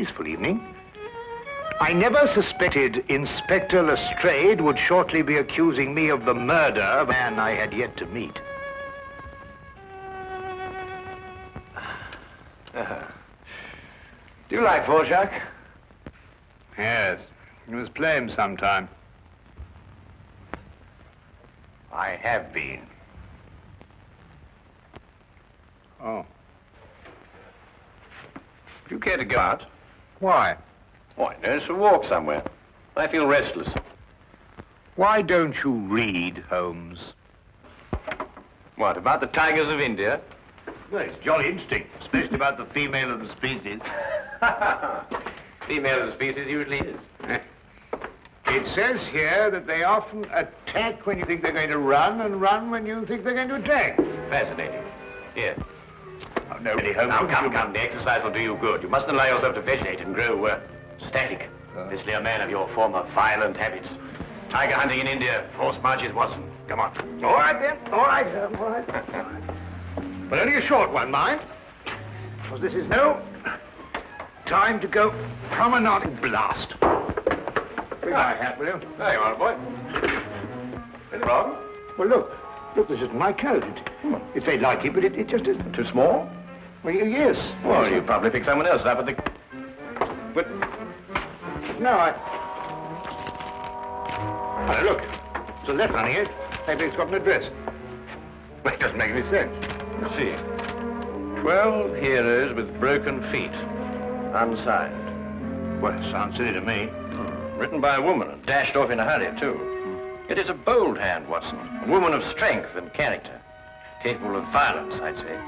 peaceful evening. I never suspected Inspector Lestrade would shortly be accusing me of the murder of a man I had yet to meet. Do you like Dvorak? Yes, you must play him sometime. I have been. Oh. Do you care to go out? Why? Why, no, it's a walk somewhere. I feel restless. Why don't you read, Holmes? What, about the tigers of India? Well, it's jolly interesting, especially about the female of the species. Female of the species usually is. It says here that they often attack when you think they're going to run, and run when you think they're going to attack. Fascinating. Here. Oh, no, really, Holmes. Now, come, the exercise will do you good. You mustn't allow yourself to vegetate and grow, static. Especially a man of your former violent habits. Tiger hunting in India, horse marches, Watson. Come on. All right, then. All right, all right. But only a short one, mind. Because this is no time to go promenade blast. Bring my hat, will you? There you are, boy. Anything wrong? Well, look. Look, this isn't my coat. It's very like it, but it just isn't. Too small? Well, yes. Well, you probably picked someone else up at the... But... No, Oh, look. There's a letter on it. Maybe it's got an address. Well, it doesn't make any sense. Let's see. 12 heroes with broken feet. Unsigned. Well, it sounds silly to me. Written by a woman and dashed off in a hurry, too. It is a bold hand, Watson. A woman of strength and character. Capable of violence, I'd say.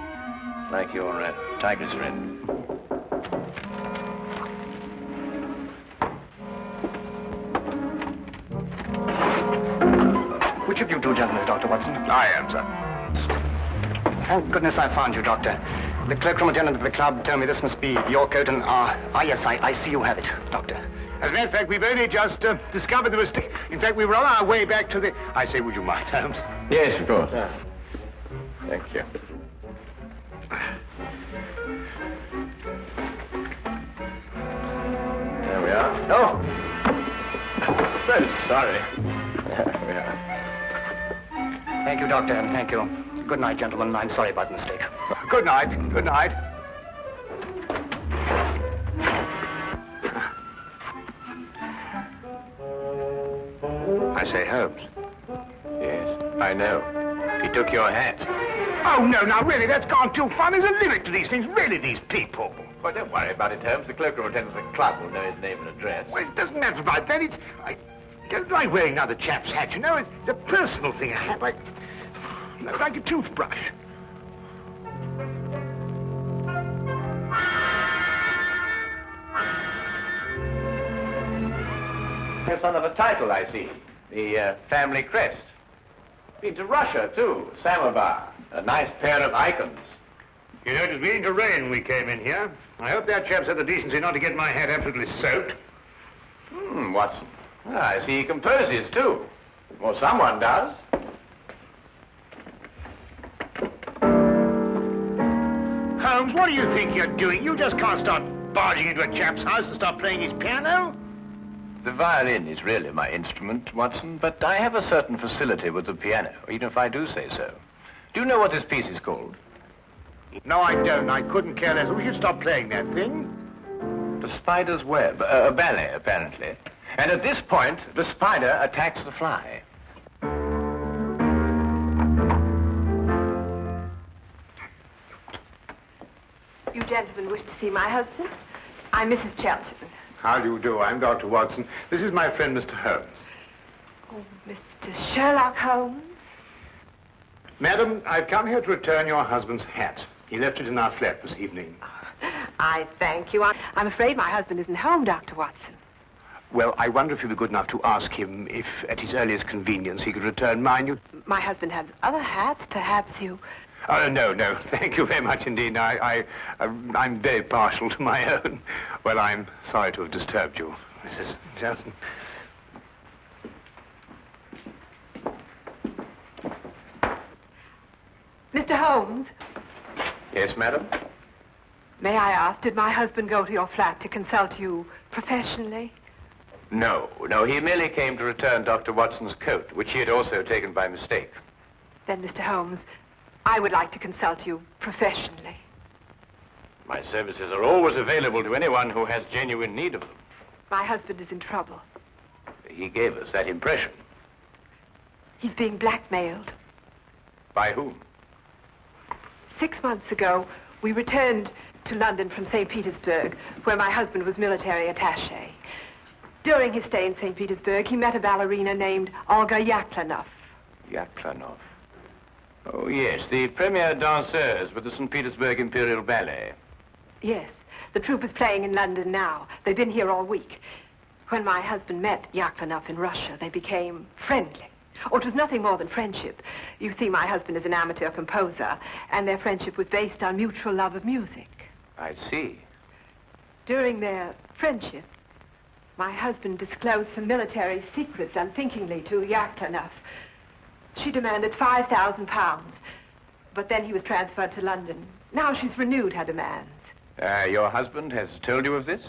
Like your tiger's friend. Which of you two gentlemen is Dr. Watson? I am, sir. Thank goodness I found you, Doctor. The cloakroom attendant at the club told me this must be your coat, and yes, I see you have it, Doctor. As a matter of fact, we've only just discovered the mistake. In fact, we were on our way back to the... I say, would you mind, Holmes? Yes, of course. Thank you. There we are. Oh! So sorry. There we are. Thank you, Doctor, and thank you. Good night, gentlemen. I'm sorry about the mistake. Good night. Good night. I say, Holmes. Yes, I know. He took your hat. Oh, no, now, really, that's gone too far. There's a limit to these things. Really, these people. Well, don't worry about it, Holmes. The cloakroom attendant at the club will know his name and address. Well, it doesn't matter about that. It's... I don't like wearing another chap's hat, you know. It's a personal thing. A hat like a toothbrush. You're son of a title, I see. The family crest. Been to Russia, too. Samovar. A nice pair of icons. You know, it was beginning to rain when we came in here. I hope that chap's had the decency not to get my hat absolutely soaked. Watson. I see he composes, too. Well, someone does. Holmes, what do you think you're doing? You just can't start barging into a chap's house and start playing his piano. The violin is really my instrument, Watson, but I have a certain facility with the piano, even if I do say so. Do you know what this piece is called? No, I don't. I couldn't care less. We should stop playing that thing. The Spider's Web, a ballet, apparently. And at this point, the spider attacks the fly. You gentlemen wish to see my husband? I'm Mrs. Chelton. How do you do? I'm Dr. Watson. This is my friend, Mr. Holmes. Oh, Mr. Sherlock Holmes? Madam, I've come here to return your husband's hat. He left it in our flat this evening. I thank you. I'm afraid my husband isn't home, Dr. Watson. Well, I wonder if you'd be good enough to ask him if, at his earliest convenience, he could return mine. My husband has other hats. Perhaps you... Oh, no. Thank you very much indeed. I'm very partial to my own. Well, I'm sorry to have disturbed you, Mrs. Johnson. Mr. Holmes? Yes, madam? May I ask, did my husband go to your flat to consult you professionally? No, he merely came to return Dr. Watson's coat, which he had also taken by mistake. Then, Mr. Holmes, I would like to consult you professionally. My services are always available to anyone who has genuine need of them. My husband is in trouble. He gave us that impression. He's being blackmailed. By whom? 6 months ago, we returned to London from St. Petersburg, where my husband was military attaché. During his stay in St. Petersburg, he met a ballerina named Olga Yaklanov. Yaklanov? Oh, yes, the premier danseuse with the St. Petersburg Imperial Ballet. Yes, the troupe is playing in London now. They've been here all week. When my husband met Yaklanov in Russia, they became friendly. Oh, it was nothing more than friendship. You see, my husband is an amateur composer, and their friendship was based on mutual love of music. I see. During their friendship, my husband disclosed some military secrets unthinkingly to Yaklanov. She demanded £5,000, but then he was transferred to London. Now she's renewed her demands. Your husband has told you of this?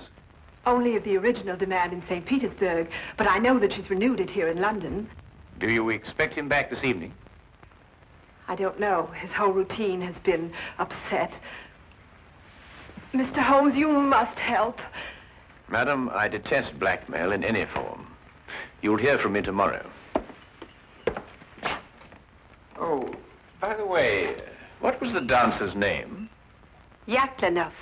Only of the original demand in St. Petersburg, but I know that she's renewed it here in London. Do you expect him back this evening? I don't know. His whole routine has been upset. Mr. Holmes, you must help. Madam, I detest blackmail in any form. You'll hear from me tomorrow. Oh, by the way, what was the dancer's name? Yaklanov.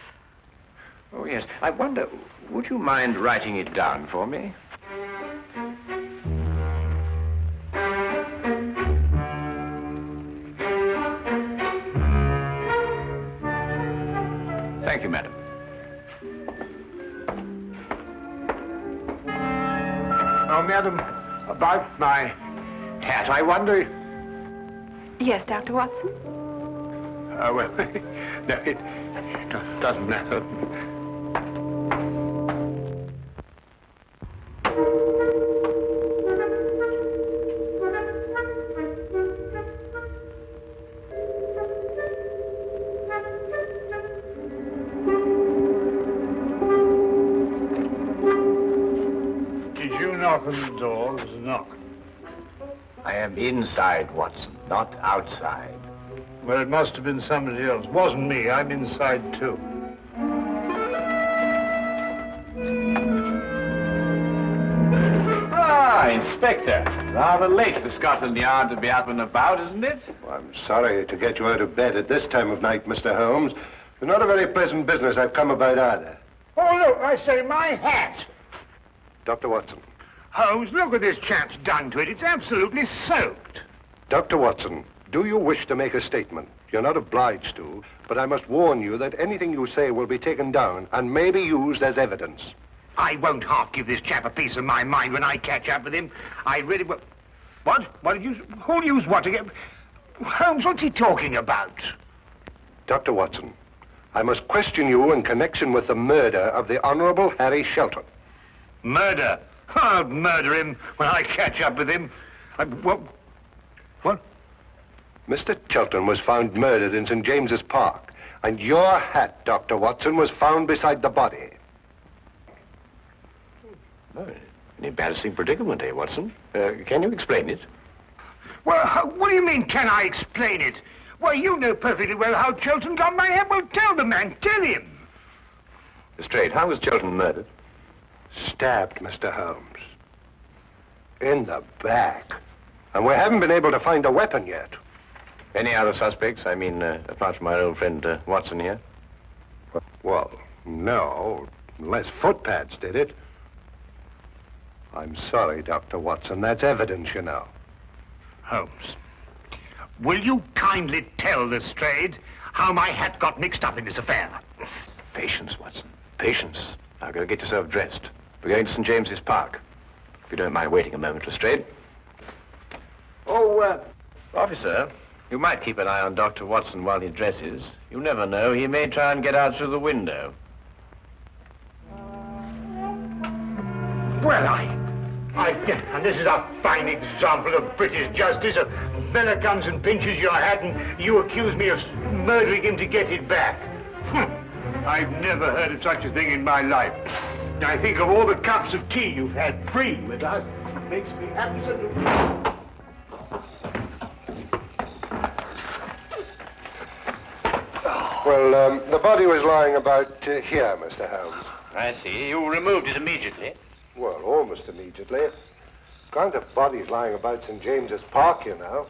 Oh, yes. I wonder, would you mind writing it down for me? Thank you, madam. Oh, madam, about my hat, I wonder... Yes, Dr. Watson? Well, no, it doesn't matter. Did you knock on the door? There was a knock. I am inside, Watson, not outside. Well, it must have been somebody else. Wasn't me. I'm inside, too. Ah, Inspector. Rather late for Scotland Yard to be up and about, isn't it? Well, I'm sorry to get you out of bed at this time of night, Mr. Holmes. It's not a very pleasant business I've come about either. Oh, look, I say, my hat. Dr. Watson. Holmes, look what this chap's done to it. It's absolutely soaked. Dr. Watson, do you wish to make a statement? You're not obliged to, but I must warn you that anything you say will be taken down and may be used as evidence. I won't half give this chap a piece of my mind when I catch up with him. I really will. What? What did you... Who'll use what to get... Holmes, what's he talking about? Dr. Watson, I must question you in connection with the murder of the Honorable Harry Shelton. Murder? I'll murder him when I catch up with him. What? Mr. Shelton was found murdered in St. James's Park, and your hat, Dr. Watson, was found beside the body. Oh, an embarrassing predicament, eh, Watson? Can you explain it? Well, what do you mean, can I explain it? Well, you know perfectly well how Shelton got my hat. Well, tell the man, tell him. Straight, how was Shelton murdered? Stabbed, Mr. Holmes. In the back. And we haven't been able to find a weapon yet. Any other suspects? I mean, apart from our old friend Watson here? Well, no, unless footpads did it. I'm sorry, Dr. Watson. That's evidence, you know. Holmes, will you kindly tell the Strayed how my hat got mixed up in this affair? Patience, Watson. Patience. Now go get yourself dressed. We're going to St. James's Park. If you don't mind waiting a moment, Lestrade. Oh, officer, you might keep an eye on Dr. Watson while he dresses. You never know. He may try and get out through the window. Well, and this is a fine example of British justice. A fella comes and pinches your hat and you accuse me of murdering him to get it back. I've never heard of such a thing in my life. I think of all the cups of tea you've had free with us. It makes me absolutely... Well, the body was lying about here, Mr. Holmes. I see. You removed it immediately. Well, almost immediately. Can't have bodies lying about St. James's Park, you know.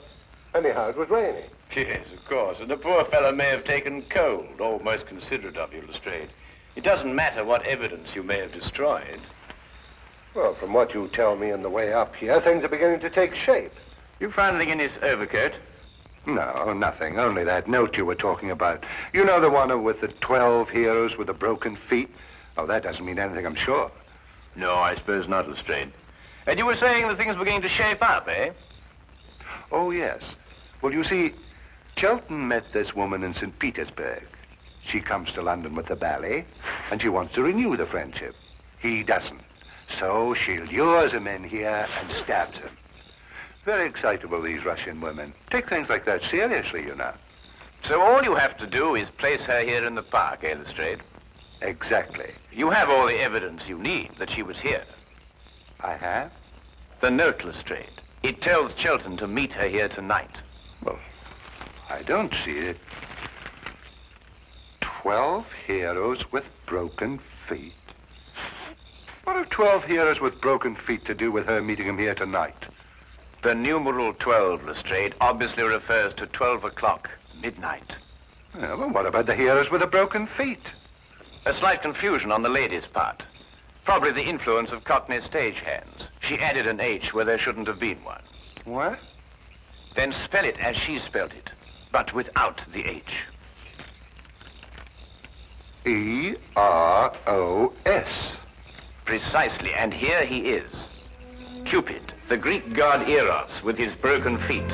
Anyhow, it was raining. Yes, of course. And the poor fellow may have taken cold. Oh, most considerate of you, Lestrade. It doesn't matter what evidence you may have destroyed. Well, from what you tell me on the way up here, things are beginning to take shape. You found anything in his overcoat? No, nothing. Only that note you were talking about. You know the one with the 12 heroes with the broken feet? Oh, that doesn't mean anything, I'm sure. No, I suppose not, Lestrade. And you were saying that things were going to shape up, eh? Oh, yes. Well, you see, Sheldon met this woman in St. Petersburg. She comes to London with the ballet, and she wants to renew the friendship. He doesn't. So she lures him in here and stabs him. Very excitable, these Russian women. Take things like that seriously, you know. So all you have to do is place her here in the park, eh, Lestrade? Exactly. You have all the evidence you need that she was here. I have? The note, Lestrade. It tells Sheldon to meet her here tonight. Well, I don't see it. 12 heroes with broken feet. What have 12 heroes with broken feet to do with her meeting him here tonight? The numeral 12, Lestrade, obviously refers to 12 o'clock, midnight. Yeah, well, what about the heroes with the broken feet? A slight confusion on the lady's part. Probably the influence of Cockney stagehands. She added an H where there shouldn't have been one. What? Then spell it as she spelled it, but without the H. E-R-O-S. Precisely, and here he is. Cupid, the Greek god Eros, with his broken feet.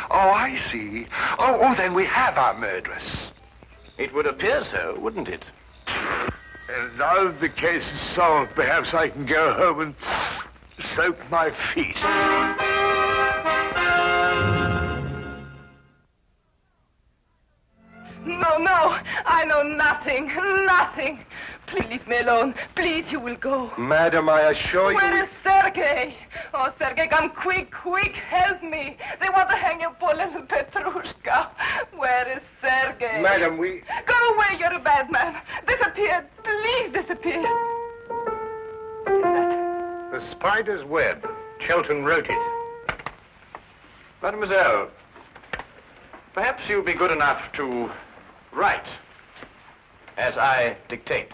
Oh, I see. Oh, then we have our murderess. It would appear so, wouldn't it? And now the case is solved, perhaps I can go home and soak my feet. No, I know nothing. Please leave me alone. Please, you will go. Madam, I assure you... Where is Sergei? Oh, Sergei, come quick, help me. They want to hang your poor little Petrushka. Where is Sergei? Madam, we... Go away, you're a bad man. Disappear, please disappear. What is that? The spider's web. Sheldon wrote it. Mademoiselle, perhaps you'll be good enough to write as I dictate.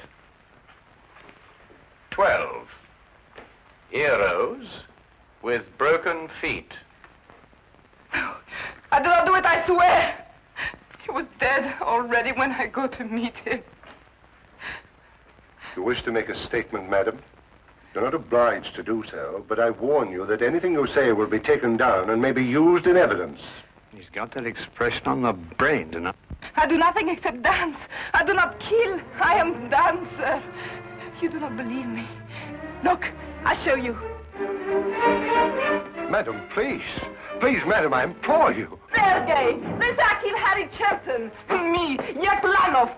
12 heroes with broken feet. I do not do it, I swear. He was dead already when I go to meet him. You wish to make a statement, madam? You're not obliged to do so, but I warn you that anything you say will be taken down and may be used in evidence. He's got that expression on the brain, doesn't he? I do nothing except dance. I do not kill. I am dancer. You do not believe me. Look, I show you. Madam, please. Please, madam, I implore you. Sergei, this I kill Harry Chilton. Me, Yaklanov.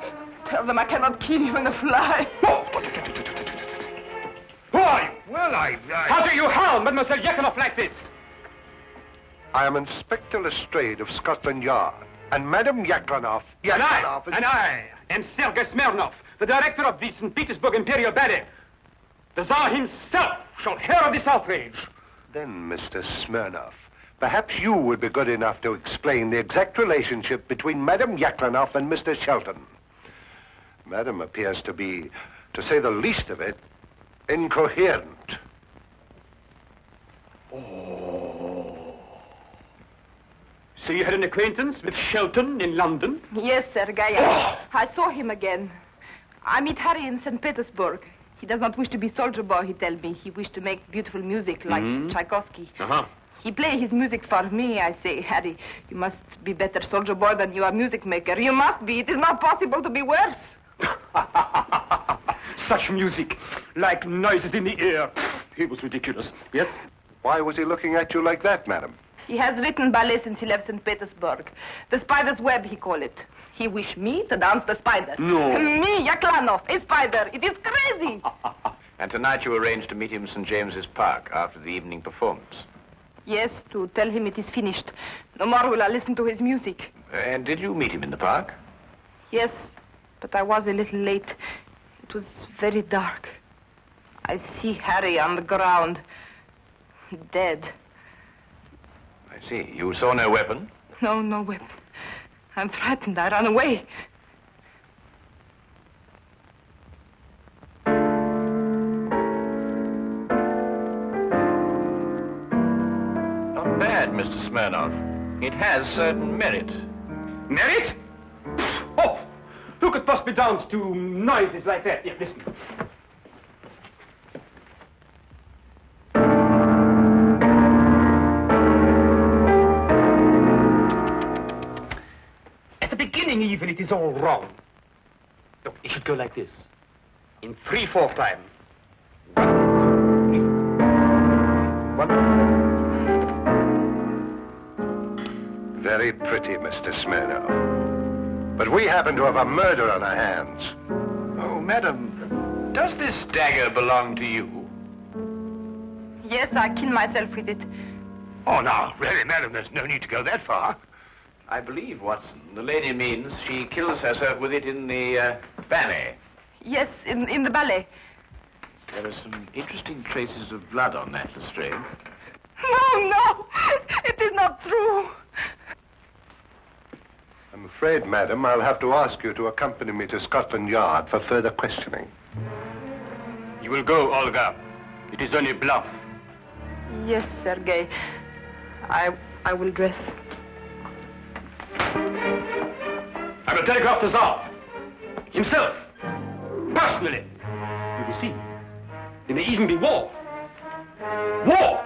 Tell them I cannot kill you in a fly. Why? Well, How do you harm Mademoiselle Yaklanov like this? I am Inspector Lestrade of Scotland Yard. And Madam Yaklanov... And I am Sergei Smirnov, the director of the St. Petersburg Imperial Ballet. The Tsar himself shall hear of this outrage. Then, Mr. Smirnov, perhaps you would be good enough to explain the exact relationship between Madam Yaklanov and Mr. Sheldon. Madam appears to be, to say the least of it, incoherent. So you had an acquaintance with Sheldon in London? Yes, Sergei. I saw him again. I meet Harry in St. Petersburg. He does not wish to be soldier boy, he tells me. He wished to make beautiful music like Tchaikovsky. He play his music for me. I say, Harry, you must be better soldier boy than you are music maker. You must be. It is not possible to be worse. Such music, like noises in the air. He was ridiculous, yes? Why was he looking at you like that, madam? He has written ballet since he left St. Petersburg. The spider's web, he call it. He wish me to dance the spider. No. Me, Yaklanov, a spider. It is crazy. And tonight you arranged to meet him in St. James's Park after the evening performance. Yes, to tell him it is finished. No more will I listen to his music. And did you meet him in the park? Yes, but I was a little late. It was very dark. I see Harry on the ground, dead. I see. You saw no weapon? No, no weapon. I'm frightened. I ran away. Not bad, Mr. Smirnov. It has certain merit. Merit? Oh, who could possibly dance to noises like that? Here, listen. At the beginning, even, it is all wrong. Look, it should go like this. In 3/4 time. 1, 2, 3. 1. Very pretty, Mr. Smirnov. But we happen to have a murder on our hands. Oh, madam, does this dagger belong to you? Yes, I killed myself with it. Oh, now, really, madam, there's no need to go that far. I believe, Watson, the lady means she kills herself with it in the ballet. Yes, in the ballet. There are some interesting traces of blood on that, Lestrade. No, no, it is not true. I'm afraid, madam, I'll have to ask you to accompany me to Scotland Yard for further questioning. You will go, Olga. It is only bluff. Yes, Sergei. I will dress. I will telegraph the Tsar. Himself. Personally. You will see. There may even be war. War!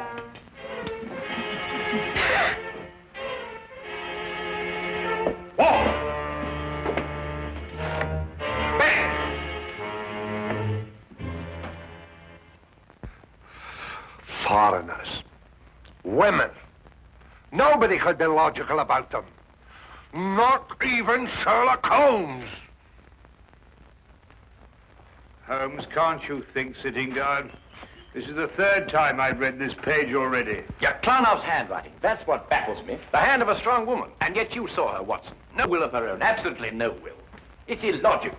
War! Bang! Foreigners. Women. Nobody could be logical about them. Not even Sherlock Holmes. Holmes, can't you think, sitting down? This is the 3rd time I've read this page already. Yaklanov's handwriting. That's what baffles me. The hand of a strong woman. And yet you saw her, Watson. No will of her own. Absolutely no will. It's illogical.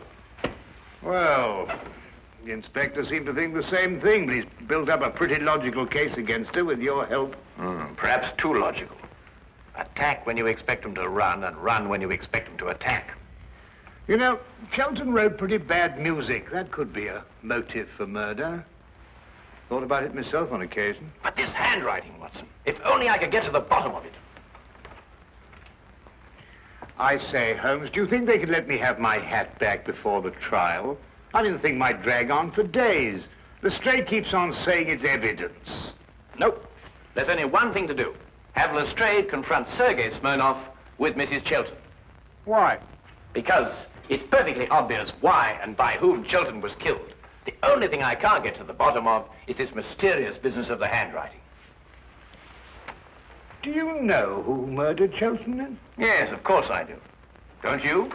Well, the inspector seemed to think the same thing, but he's built up a pretty logical case against her with your help. Perhaps too logical. Attack when you expect them to run, and run when you expect them to attack. You know, Sheldon wrote pretty bad music. That could be a motive for murder. Thought about it myself on occasion. But this handwriting, Watson. If only I could get to the bottom of it. I say, Holmes, do you think they could let me have my hat back before the trial? I mean, the thing might drag on for days. Lestrade keeps on saying it's evidence. Nope. There's only one thing to do. Have Lestrade confront Sergei Smirnov with Mrs. Chilton. Why? Because it's perfectly obvious why and by whom Chilton was killed. The only thing I can't get to the bottom of is this mysterious business of the handwriting. Do you know who murdered Sheldon, then? Yes, of course I do. Don't you?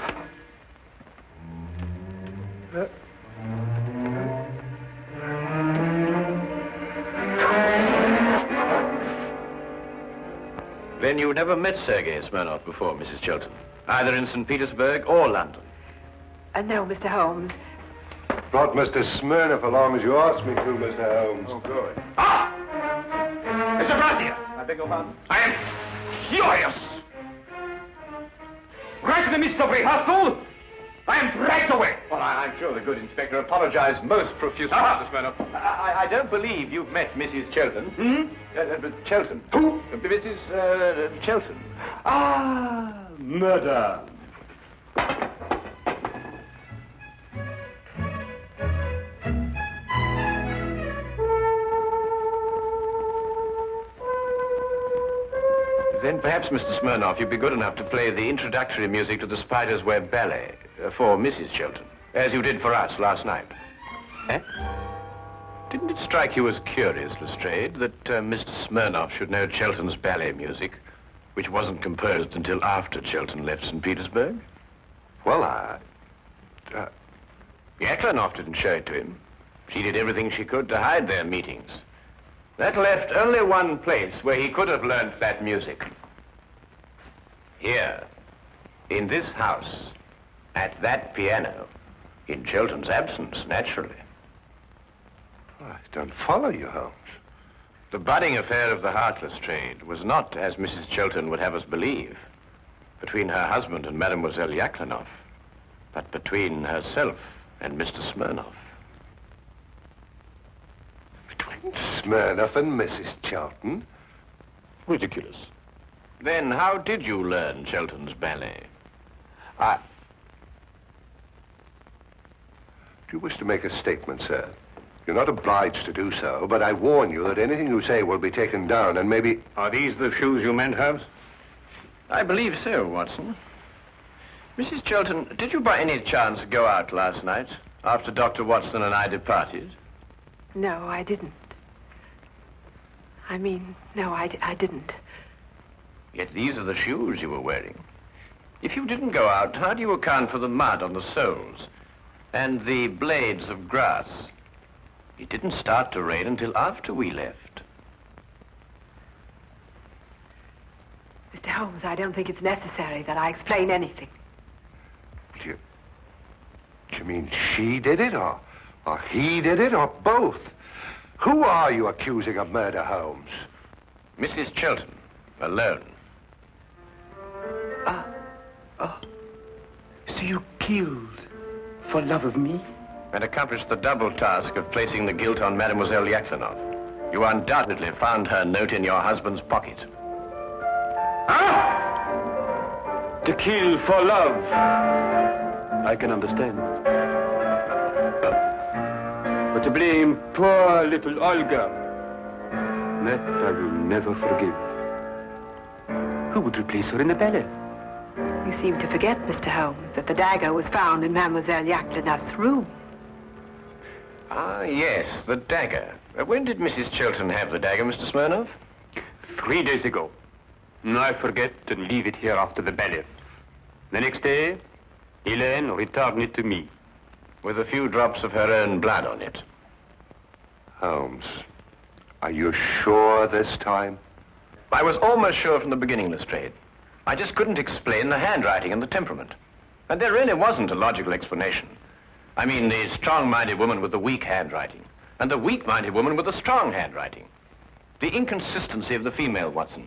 Then you never met Sergei Smirnov before, Mrs. Chilton, either in St. Petersburg or London. No, Mr. Holmes. Brought Mr. Smirnov along as you asked me to, Mr. Holmes. Oh, good. Ah! Mr. Brazier! I beg your pardon? I am furious! Right in the midst of rehearsal, I am dragged away. Well, I'm sure the good inspector apologized most profusely, Mr. Smirnov. I don't believe you've met Mrs. Chilton. Chilton. Who? Mrs. Chilton. Ah, murder. Then perhaps, Mr. Smirnov, you'd be good enough to play the introductory music to the Spider's Web Ballet for Mrs. Chilton, as you did for us last night. Eh? Didn't it strike you as curious, Lestrade, that Mr. Smirnoff should know Chelton's ballet music, which wasn't composed until after Chelton left St. Petersburg? Well, Yaklanoff didn't show it to him. She did everything she could to hide their meetings. That left only one place where he could have learnt that music. Here, in this house, at that piano, in Chelton's absence, naturally. I don't follow you, Holmes. The budding affair of the Heartless trade was not, as Mrs. Chelton would have us believe, between her husband and Mademoiselle Yaklanoff, but between herself and Mr. Smirnoff. Between Smirnoff and Mrs. Chelton? Ridiculous. Then how did you learn Chelton's ballet? Do you wish to make a statement, sir? You're not obliged to do so, but I warn you that anything you say will be taken down and maybe... Are these the shoes you meant, Holmes? I believe so, Watson. Mrs. Chelton, did you by any chance go out last night after Dr. Watson and I departed? No, I didn't. No, I didn't. Yet these are the shoes you were wearing. If you didn't go out, how do you account for the mud on the soles and the blades of grass? It didn't start to rain until after we left. Mr. Holmes, I don't think it's necessary that I explain anything. Do you mean she did it, or he did it, or both? Who are you accusing of murder, Holmes? Mrs. Chelton, alone. So you killed for love of me? And accomplished the double task of placing the guilt on Mademoiselle Yaklanoff. You undoubtedly found her note in your husband's pocket. To kill for love. I can understand. But to blame poor little Olga, that I will never forgive. Who would replace her in the ballet? You seem to forget, Mr. Holmes, that the dagger was found in Mademoiselle Yaklanoff's room. Ah, yes, the dagger. When did Mrs. Chelton have the dagger, Mr. Smirnoff? 3 days ago. I forget to leave it here after the ballet. The next day, Helene returned it to me. With a few drops of her own blood on it. Holmes, are you sure this time? I was almost sure from the beginning, Lestrade. I just couldn't explain the handwriting and the temperament. And there really wasn't a logical explanation. I mean, the strong-minded woman with the weak handwriting, and the weak-minded woman with the strong handwriting. The inconsistency of the female, Watson.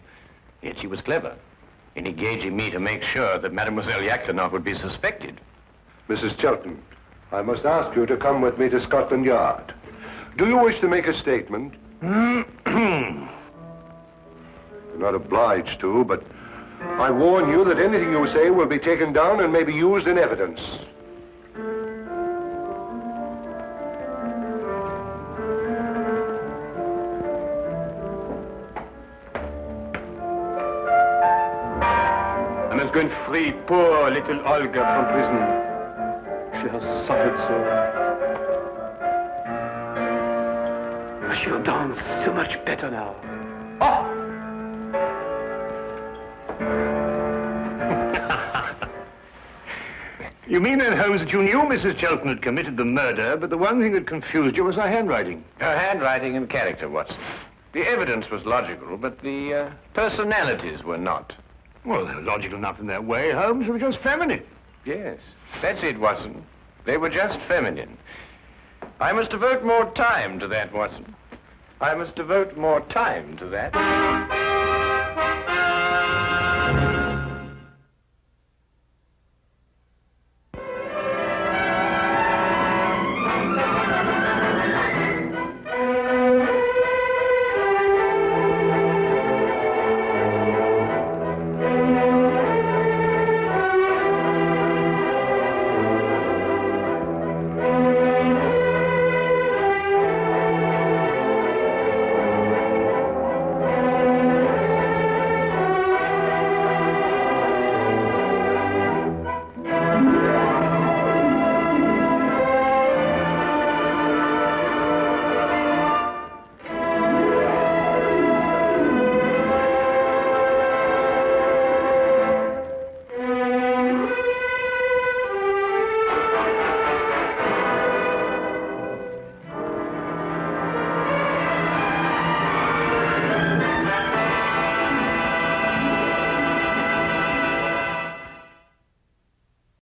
Yet she was clever in engaging me to make sure that Mademoiselle Yaklanoff would be suspected. Mrs. Chelton, I must ask you to come with me to Scotland Yard. Do you wish to make a statement? You're not obliged to, but I warn you that anything you say will be taken down and may be used in evidence. I must go and free poor little Olga from prison. She has suffered so. She'll dance so much better now. Oh! You mean then, Holmes, that you knew Mrs. Chelton had committed the murder, but the one thing that confused you was her handwriting? Her handwriting and character, Watson. The evidence was logical, but the personalities were not. Well, they were logical enough in their way, Holmes. They were just feminine. Yes, that's it, Watson. They were just feminine. I must devote more time to that, Watson. I must devote more time to that.